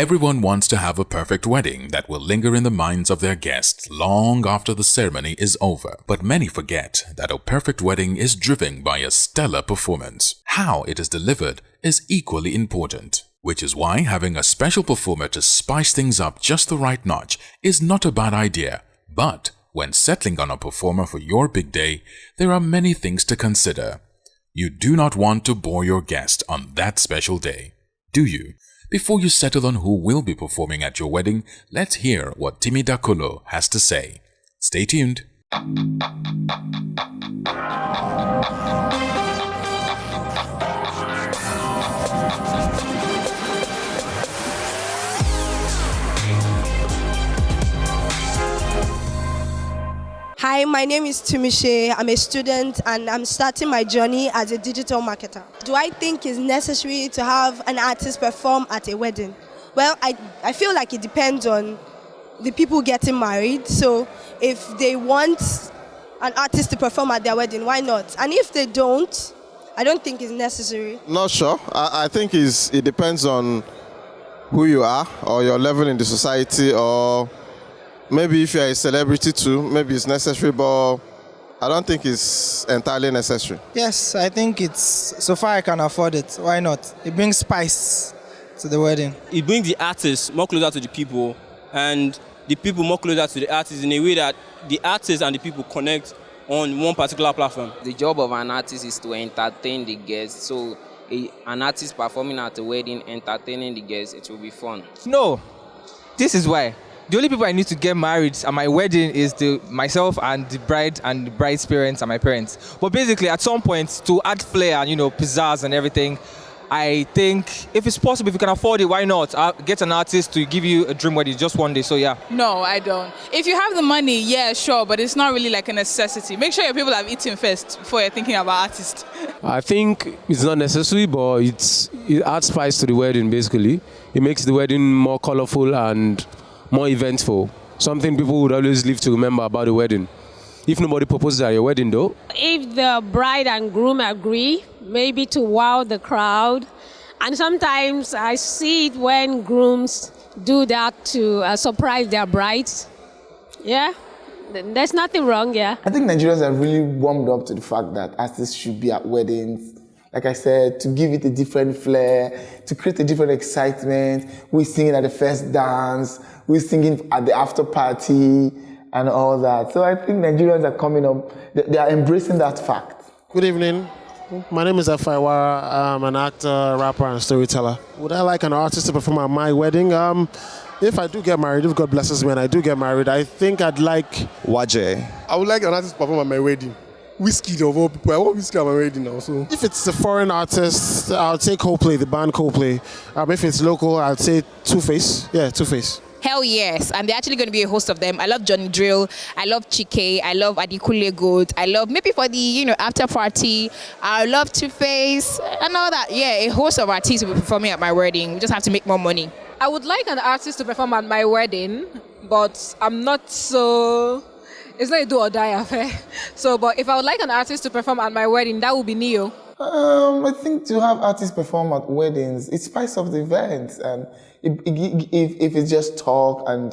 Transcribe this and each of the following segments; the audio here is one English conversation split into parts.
Everyone wants to have a perfect wedding that will linger in the minds of their guests long after the ceremony is over. But many forget that a perfect wedding is driven by a stellar performance. How it is delivered is equally important, which is why having a special performer to spice things up just the right notch is not a bad idea. But when settling on a performer for your big day, there are many things to consider. You do not want to bore your guest on that special day, do you? Before you settle on who will be performing at your wedding, let's hear what Timi Dakolo has to say. Stay tuned. Hi, my name is Timi. I'm a student and I'm starting my journey as a digital marketer. Do I think it's necessary to have an artist perform at a wedding? Well, I feel like it depends on the people getting married. So if they want an artist to perform at their wedding, why not? And if they don't, I don't think it's necessary. Not sure. I think it depends on who you are or your level in the society, or maybe if you're a celebrity too, maybe it's necessary, but I don't think it's entirely necessary. Yes, I think it's, so far I can afford it. Why not? It brings spice to the wedding. It brings the artists more closer to the people and the people more closer to the artists in a way that the artists and the people connect on one particular platform. The job of an artist is to entertain the guests. So an artist performing at a wedding, entertaining the guests, it will be fun. No, this is why. The only people I need to get married at my wedding is myself and the bride and the bride's parents and my parents. But basically, at some point, to add flair and, pizzazz and everything, I think if it's possible, if you can afford it, why not? Get an artist to give you a dream wedding just one day, so yeah. No, I don't. If you have the money, yeah, sure, but it's not really like a necessity. Make sure your people have eaten first before you're thinking about artists. I think it's not necessary, but it adds spice to the wedding, basically. It makes the wedding more colorful and more eventful. Something people would always live to remember about the wedding. If nobody proposes at your wedding though. If the bride and groom agree, maybe to wow the crowd. And sometimes I see it when grooms do that to surprise their brides. Yeah, there's nothing wrong, yeah. I think Nigerians are really warmed up to the fact that artists should be at weddings. Like I said, to give it a different flair, to create a different excitement. We're singing at the first dance, we're singing at the after party and all that. So I think Nigerians are coming up, they are embracing that fact. Good evening. My name is Afaiwara. I'm an actor, rapper, and storyteller. Would I like an artist to perform at my wedding? If I do get married, if God blesses me and I do get married, I think I'd like Waje. I would like an artist to perform at my wedding. Whiskey of all people. I want whiskey at my wedding now. So if it's a foreign artist, I'll say Coldplay, the band Coldplay. If it's local, I'd say Two-Face. Yeah, Two-Face. Hell yes, and they're actually going to be a host of them. I love Johnny Drill, I love Chike, I love Adikule Gold, I love maybe for the after party, I love Two-Face and all that. Yeah, a host of artists will be performing at my wedding. We just have to make more money. I would like an artist to perform at my wedding, but I'm not so. It's not a do or die affair. So, but if I would like an artist to perform at my wedding, that would be Neo. I think to have artists perform at weddings, it spices up the event, and if it's just talk and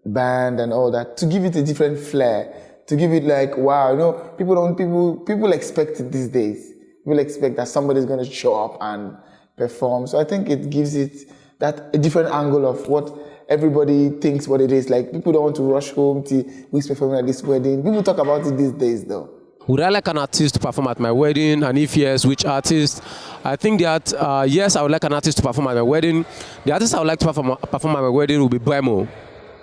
band and all that, to give it a different flair, to give it like, wow, people expect it these days. People expect that somebody's going to show up and perform. So I think it gives it a different angle of what everybody thinks what it is. Like, people don't want to rush home to who's performing at this wedding. People talk about it these days though. Would I like an artist to perform at my wedding? And if yes, which artist? I think that, yes, I would like an artist to perform at my wedding. The artist I would like to perform at my wedding will be Bremo.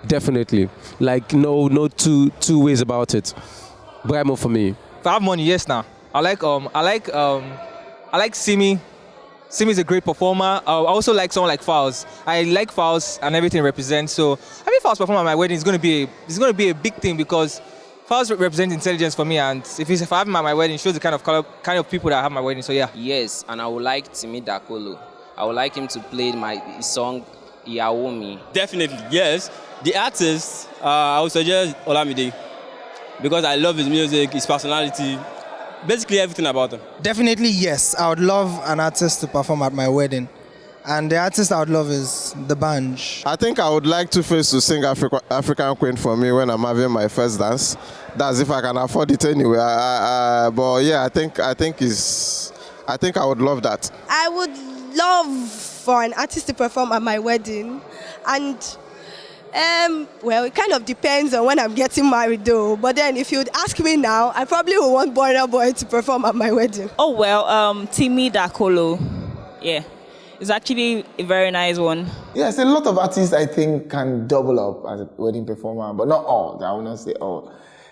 Definitely. Like, no two ways about it. Bremo for me. If I have money, yes now. I like Simi. Simi is a great performer. I also like someone like Fowles. I like Fowles and everything represents. So having Fowles perform at my wedding is going to be a big thing, because Fowles represents intelligence for me, and if I have him at my wedding, it shows the kind of people that I have at my wedding. So yeah. Yes, and I would like Timi Dakolo. I would like him to play his song Iyawomi. Definitely, yes. The artist, I would suggest Olamide, because I love his music, his personality, basically everything about him. Definitely yes. I would love an artist to perform at my wedding. And the artist I would love is the Bunch. I think I would like Two-Face to sing African Queen for me when I'm having my first dance. That's if I can afford it anyway. But yeah, I think I would love that. I would love for an artist to perform at my wedding, and well, it kind of depends on when I'm getting married though. But then if you'd ask me now, I probably would want Burna Boy to perform at my wedding. Oh well, Timi Dakolo. Yeah. It's actually a very nice one. Yes, a lot of artists I think can double up as a wedding performer, but not all. I will not say all.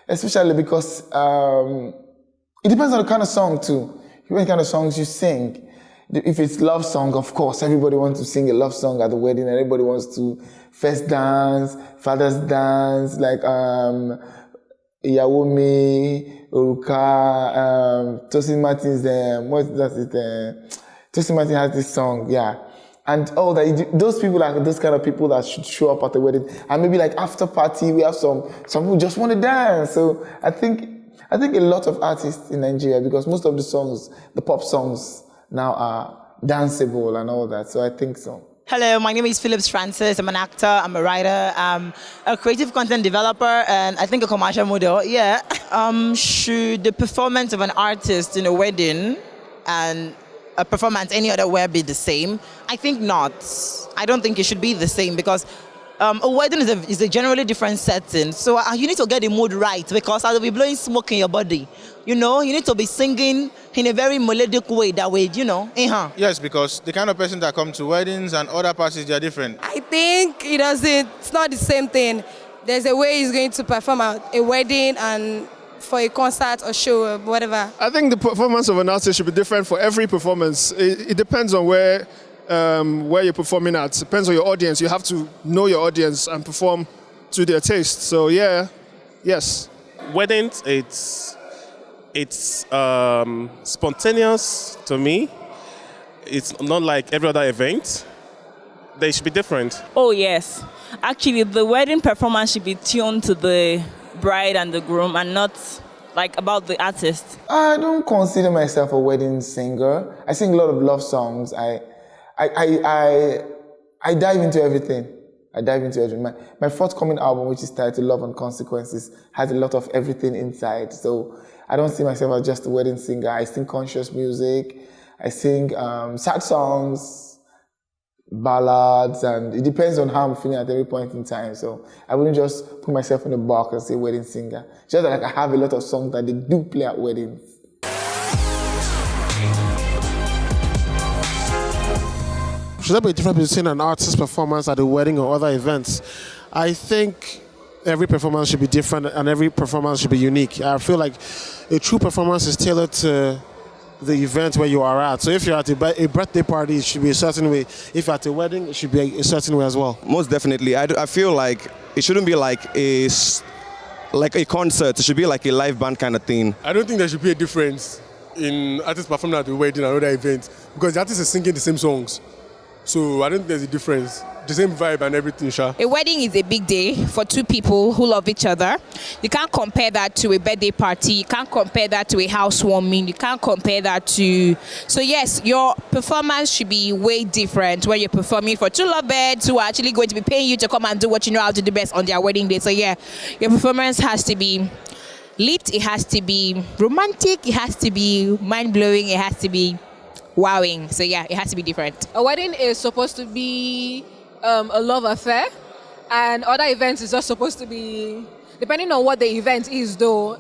Especially because it depends on the kind of song too. What kind of songs you sing. If it's love song, of course, everybody wants to sing a love song at the wedding, and everybody wants to first dance, father's dance, like Iyawumi, Oruka, Tosin Martin's, Tosin Martin has this song, yeah. And all that, those people are those kind of people that should show up at the wedding. And maybe like after party, we have some people just want to dance. So I think a lot of artists in Nigeria, because most of the songs, the pop songs now are danceable and all that. So I think so. Hello, my name is Phillips Francis. I'm an actor, I'm a writer, I'm a creative content developer, and I think a commercial model, yeah. Should the performance of an artist in a wedding and a performance any other where be the same? I think not. I don't think it should be the same, because a wedding is a generally different setting. So you need to get the mood right, because I'll be blowing smoke in your body. You know, you need to be singing in a very melodic way, that way, you know. Yes, because the kind of person that comes to weddings and other parties, they are different. I think it's not the same thing. There's a way he's going to perform at a wedding and for a concert or show or whatever. I think the performance of an artist should be different for every performance. It depends on where you're performing at. It depends on your audience. You have to know your audience and perform to their taste. So yeah, yes. Weddings, it's spontaneous to me. It's not like every other event. They should be different. Oh yes. Actually, the wedding performance should be tuned to the bride and the groom and not like about the artist. I don't consider myself a wedding singer. I sing a lot of love songs. I dive into everything. My forthcoming album, which is titled Love and Consequences, has a lot of everything inside. So I don't see myself as just a wedding singer. I sing conscious music. I sing sad songs, ballads, and it depends on how I'm feeling at every point in time. So I wouldn't just put myself in a box and say wedding singer. Just like I have a lot of songs that they do play at weddings. Should there be a difference between an artist's performance at a wedding or other events? I think every performance should be different and every performance should be unique. I feel like a true performance is tailored to the event where you are at. So if you're at a birthday party, it should be a certain way. If you're at a wedding, it should be a certain way as well. Most definitely. I feel like it shouldn't be like a concert. It should be like a live band kind of thing. I don't think there should be a difference in artists performing at a wedding and other events, because the artist is singing the same songs. So I don't think there's a difference. The same vibe and everything, Sha. A wedding is a big day for two people who love each other. You can't compare that to a birthday party. You can't compare that to a housewarming. You can't compare that to... So yes, your performance should be way different when you're performing for two lovebirds who are actually going to be paying you to come and do what you know how to do best on their wedding day. So yeah, your performance has to be lit. It has to be romantic. It has to be mind-blowing. It has to be wowing. So yeah, it has to be different. A wedding is supposed to be a love affair, and other events is just supposed to be, depending on what the event is though.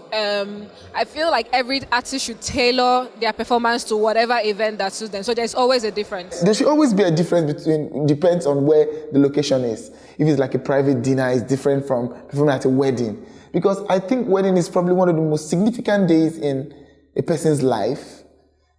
I feel like every artist should tailor their performance to whatever event that suits them. So there's always a difference. There should always be a difference depends on where the location is. If it's like a private dinner, it's different from performing at a wedding. Because I think wedding is probably one of the most significant days in a person's life.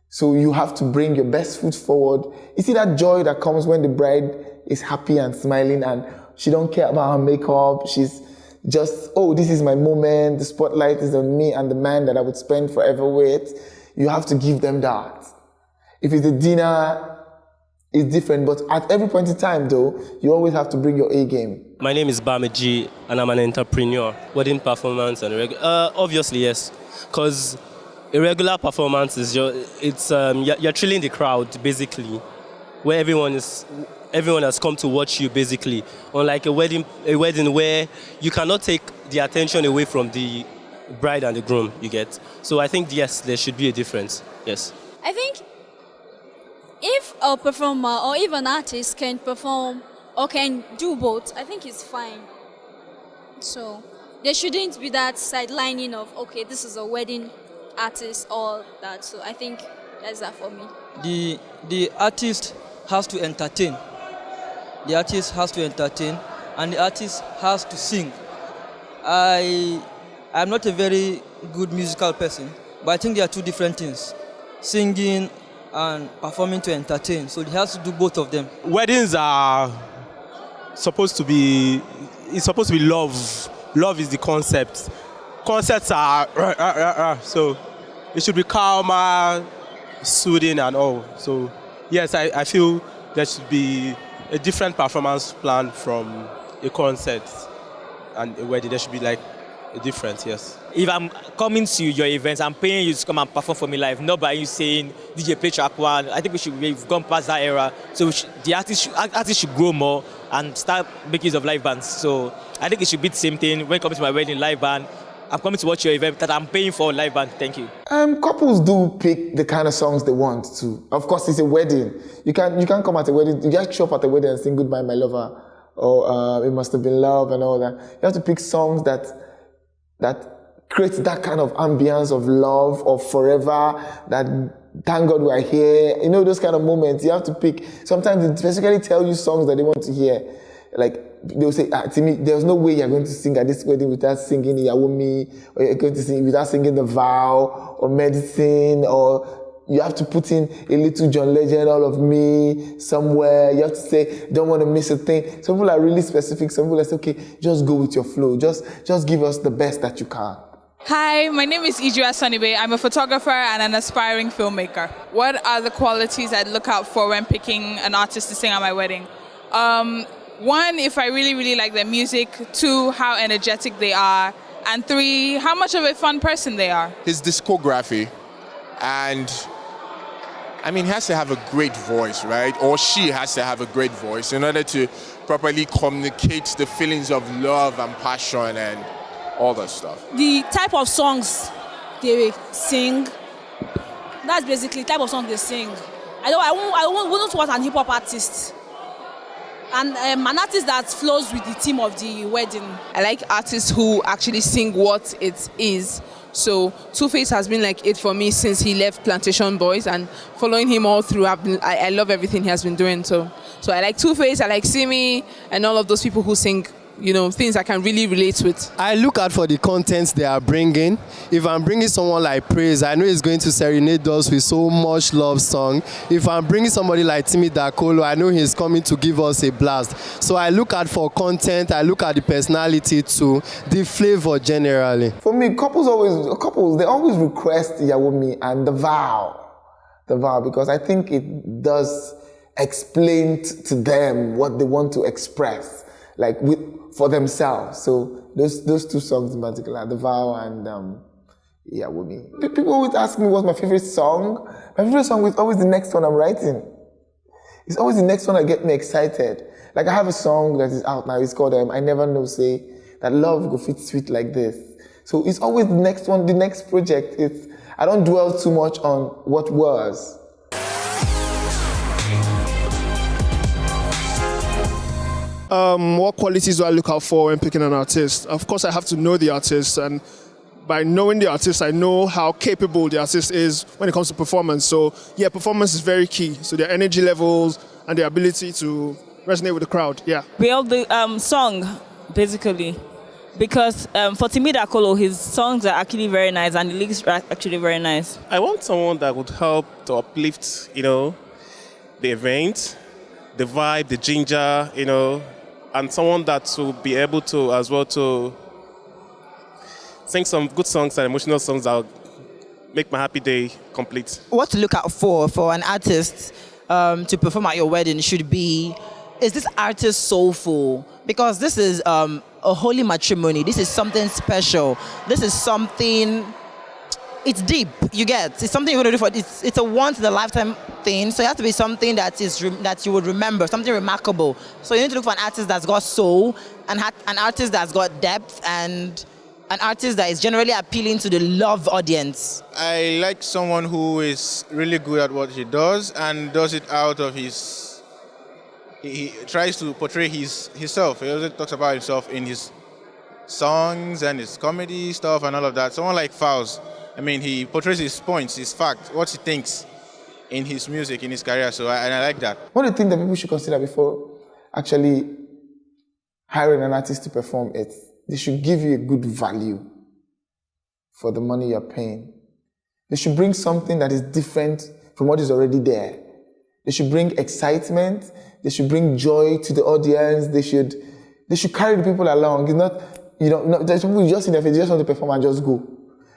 So you have to bring your best foot forward. You see that joy that comes when the bride is happy and smiling and she don't care about her makeup. She's just, oh, this is my moment. The spotlight is on me and the man that I would spend forever with. You have to give them that. If it's a dinner, it's different. But at every point in time, though, you always have to bring your A game. My name is Bameji and I'm an entrepreneur. Wedding performance and obviously, yes. Because a regular performance is you're thrilling the crowd, basically. where everyone has come to watch you basically. Unlike a wedding where you cannot take the attention away from the bride and the groom, you get. So I think yes, there should be a difference. Yes. I think if a performer or even an artist can perform or can do both, I think it's fine. So there shouldn't be that sidelining of, okay, this is a wedding artist or that. So I think that's that for me. The artist has to entertain. The artist has to entertain, and the artist has to sing. I'm not a very good musical person, but I think there are two different things: singing and performing to entertain. So he has to do both of them. Weddings are supposed to be love. Love is the concept. Concepts are so it should be calmer, soothing and all. So yes, I feel there should be a different performance plan from a concert and a wedding. There should be like a difference, yes. If I'm coming to your events, I'm paying you to come and perform for me live, not by you saying DJ play track one. I think we've gone past that era. So the artists should grow more and start making use of live bands. So I think it should be the same thing when it comes to my wedding live band. I'm coming to watch your event that I'm paying for live band. Thank you. Couples do pick the kind of songs they want to. Of course, it's a wedding. You can't come at a wedding. You just show up at a wedding and sing "Goodbye, My Lover" or "It Must Have Been Love" and all that. You have to pick songs that creates that kind of ambience of love, of forever, that thank God we're here. You know, those kind of moments. You have to pick. Sometimes they specifically tell you songs that they want to hear. Like, they'll say, Timi, there's no way you're going to sing at this wedding without singing Yawumi, or you're going to sing without singing The Vow, or Medicine, or you have to put in a little John Legend, All of Me, somewhere. You have to say, don't want to miss a thing. Some people are really specific. Some people are say, okay, just go with your flow. Just give us the best that you can. Hi, my name is Ijua Sonibe. I'm a photographer and an aspiring filmmaker. What are the qualities I'd look out for when picking an artist to sing at my wedding? One, if I really, really like their music. Two, how energetic they are. And three, how much of a fun person they are. His discography, and I mean, he has to have a great voice, right? Or she has to have a great voice in order to properly communicate the feelings of love and passion and all that stuff. The type of songs they sing, that's basically the type of song they sing. I wouldn't want an hip-hop artist. And an artist that flows with the theme of the wedding. I like artists who actually sing what it is. So Two-Face has been like it for me since he left Plantation Boys, and following him all through, I love everything he has been doing. So I like Two-Face, I like Simi, and all of those people who sing, you know, things I can really relate with. I look out for the contents they are bringing. If I'm bringing someone like Praise, I know he's going to serenade us with so much love song. If I'm bringing somebody like Timi Dakolo, I know he's coming to give us a blast. So I look out for content, I look at the personality too, the flavor generally. For me, couples they always request Yawumi and The Vow. The Vow, because I think it does explain to them what they want to express, like for themselves. So those two songs in particular, The Vow and Yawumi. People always ask me what's my favorite song. My favorite song is always the next one I'm writing. It's always the next one that gets me excited. Like I have a song that is out now. It's called I Never Know Say That Love Go Fit Sweet Like This. So it's always the next one, the next project. I don't dwell too much on what was. What qualities do I look out for when picking an artist? Of course, I have to know the artist, and by knowing the artist, I know how capable the artist is when it comes to performance. So yeah, performance is very key. So their energy levels and their ability to resonate with the crowd, yeah. Well, the song, basically. Because for Timi Dakolo, his songs are actually very nice and the lyrics are actually very nice. I want someone that would help to uplift, the event, the vibe, the ginger, and someone that will be able to as well to sing some good songs and emotional songs that will make my happy day complete. What to look out for an artist to perform at your wedding should be, is this artist soulful? Because this is a holy matrimony. This is something special. This is something it's deep. You get, it's something you're gonna do for. It's a once in a lifetime thing. So it has to be something that that you would remember, something remarkable. So you need to look for an artist that's got soul, and an artist that's got depth, and an artist that is generally appealing to the love audience. I like someone who is really good at what he does and does it out of his. He tries to portray himself. He also talks about himself in his songs and his comedy stuff and all of that. Someone like Fowles, I mean, he portrays his points, his facts, what he thinks in his music, in his career. So I like that. One of the things that people should consider before actually hiring an artist to perform is they should give you a good value for the money you're paying. They should bring something that is different from what is already there. They should bring excitement. They should bring joy to the audience. They should carry the people along. It's not, there's people you just in there, they just want to perform and just go.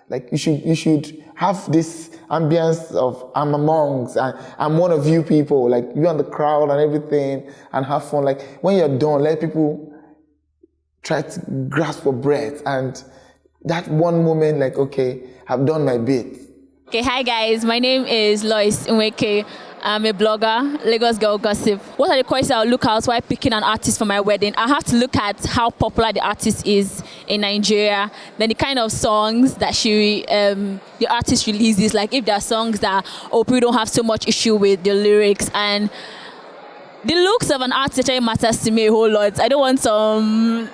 Like you should have this ambience of I'm amongst, I'm one of you people, like you and the crowd and everything, and have fun. Like when you're done, let people try to grasp for breath, and that one moment, like, okay, I've done my bit. Okay, hi guys, my name is Lois Nweke. I'm a blogger, Lagos Girl Gossip. What are the questions I'll look out while picking an artist for my wedding? I have to look at how popular the artist is in Nigeria, then the kind of songs that the artist releases, like if there are songs that people don't have so much issue with the lyrics, and the looks of an artist actually matters to me a whole lot. I don't want to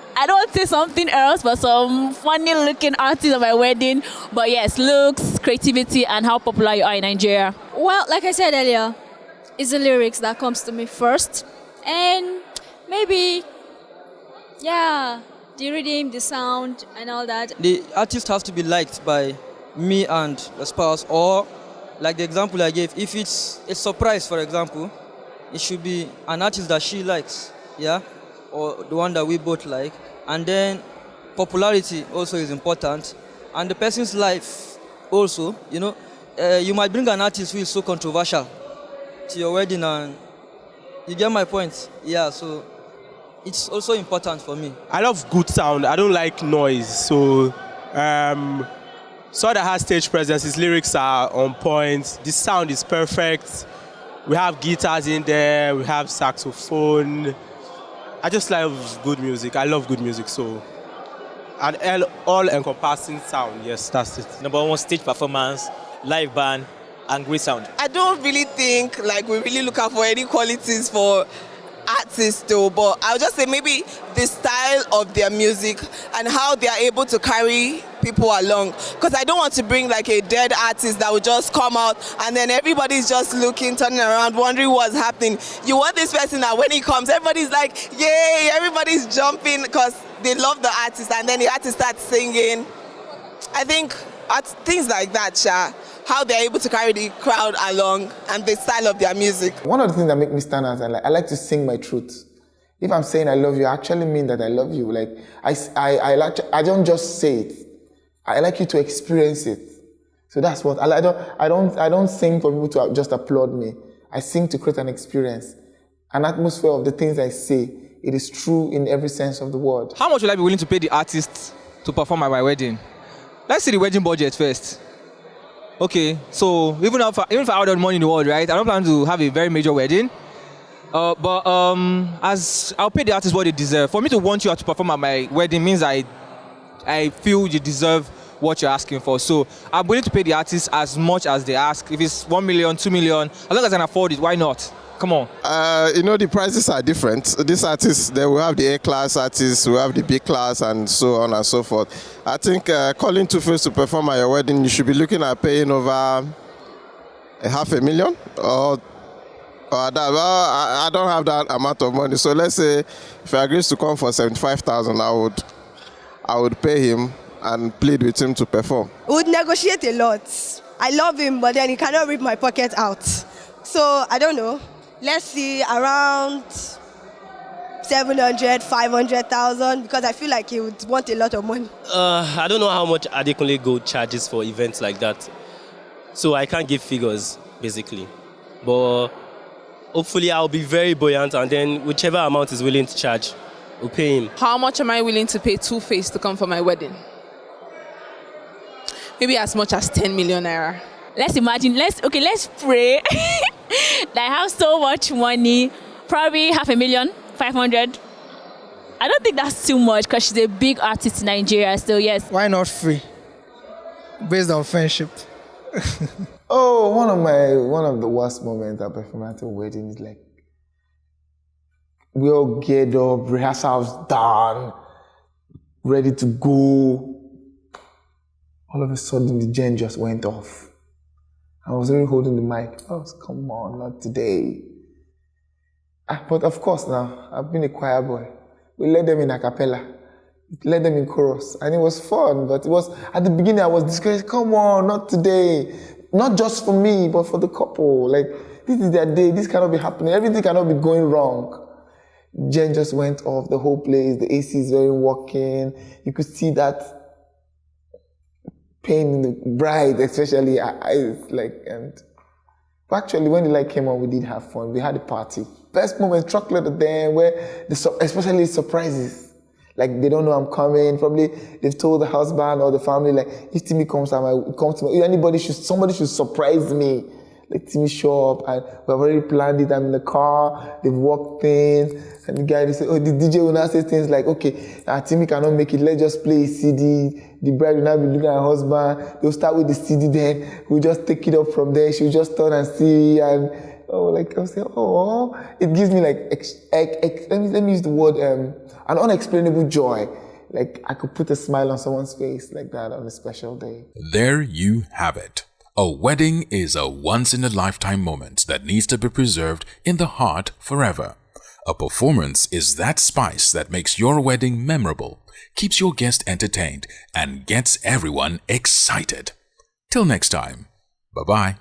say something else, but some funny looking artist at my wedding. But yes, looks, creativity, and how popular you are in Nigeria. Well, like I said earlier, it's the lyrics that comes to me first. And maybe, yeah, the rhythm, the sound, and all that. The artist has to be liked by me and the spouse, or like the example I gave, if it's a surprise, for example, it should be an artist that she likes, yeah, or the one that we both like. And then popularity also is important, and the person's life also. You might bring an artist who is so controversial to your wedding, and you get my point. Yeah, so it's also important for me. I love good sound. I don't like noise. So that has stage presence. His lyrics are on point. The sound is perfect. We have guitars in there. We have saxophone. I just love good music. I love good music. So, and all-encompassing sound. Yes, that's it. Number one, stage performance, live band, and great sound. I don't really think we really look out for any qualities for artists though, but I'll just say maybe the style of their music and how they are able to carry people along. Because I don't want to bring like a dead artist that will just come out and then everybody's just looking, turning around, wondering what's happening. You want this person that when he comes, everybody's like, yay, everybody's jumping because they love the artist, and then the artist starts singing. I think things like that, how they're able to carry the crowd along and the style of their music. One of the things that make me stand out, I like to sing my truth. If I'm saying I love you, I actually mean that I love you. Like I don't just say it. I like you to experience it. So that's what I don't sing for people to just applaud me. I sing to create an experience, an atmosphere of the things I say. It is true in every sense of the word. How much will I be willing to pay the artist to perform at my wedding? Let's see the wedding budget first. Okay, so even if I have all the money in the world, right? I don't plan to have a very major wedding. But as I'll pay the artist what they deserve. For me to want you to perform at my wedding means I feel you deserve what you're asking for. So I'm willing to pay the artist as much as they ask. If it's 1 million, 2 million, as long as I can afford it, why not? Come on. The prices are different. These artists, they will have the A-class artists, we have the B-class, and so on and so forth. I think calling Two-Face to perform at your wedding, you should be looking at paying over $500,000 or that. Well, I don't have that amount of money. So let's say if he agrees to come for $75,000, I would pay him and plead with him to perform. We would negotiate a lot. I love him, but then he cannot rip my pocket out. So I don't know. Let's see, around 700, 500,000, because I feel like he would want a lot of money. I don't know how much Adekunle Gold charges for events like that. So I can't give figures, basically. But hopefully I'll be very buoyant, and then whichever amount is willing to charge, we'll pay him. How much am I willing to pay Two-Face to come for my wedding? maybe as much as 10 million naira. Let's imagine, let's pray that I have so much money, probably 500,000, 500. I don't think that's too much because she's a big artist in Nigeria, so yes. Why not free? Based on friendship. Oh, one of the worst moments I performed at a wedding is like, we all geared up, rehearsals done, ready to go. All of a sudden, the gen just went off. I was really holding the mic. Oh, come on, not today. But of course now, I've been a choir boy. We led them in a cappella, led them in chorus, and it was fun. But it was, at the beginning, I was discouraged. Come on, not today. Not just for me, but for the couple. Like, this is their day. This cannot be happening. Everything cannot be going wrong. Jen just went off the whole place. The ACs weren't working. You could see that pain in the bride, especially eyes, like, and but actually when the light came on, we did have fun. We had a party. Best moment, chocolate at the end, where especially surprises. Like, they don't know I'm coming. Probably they've told the husband or the family, like, if Timi comes to me, somebody should surprise me. Like, Timi show up, and we've already planned it. I'm in the car, they've walked in, and the guy, they say, oh, the DJ will now say things like, okay, Timi cannot make it, let's just play a CD. The bride will now be looking at her husband. They'll start with the CD, then we'll just take it up from there. She'll just turn and see, and I'll say, oh, it gives me like, let me use the word, an unexplainable joy. Like, I could put a smile on someone's face like that on a special day. There you have it. A wedding is a once-in-a-lifetime moment that needs to be preserved in the heart forever. A performance is that spice that makes your wedding memorable, keeps your guests entertained, and gets everyone excited. Till next time, bye-bye.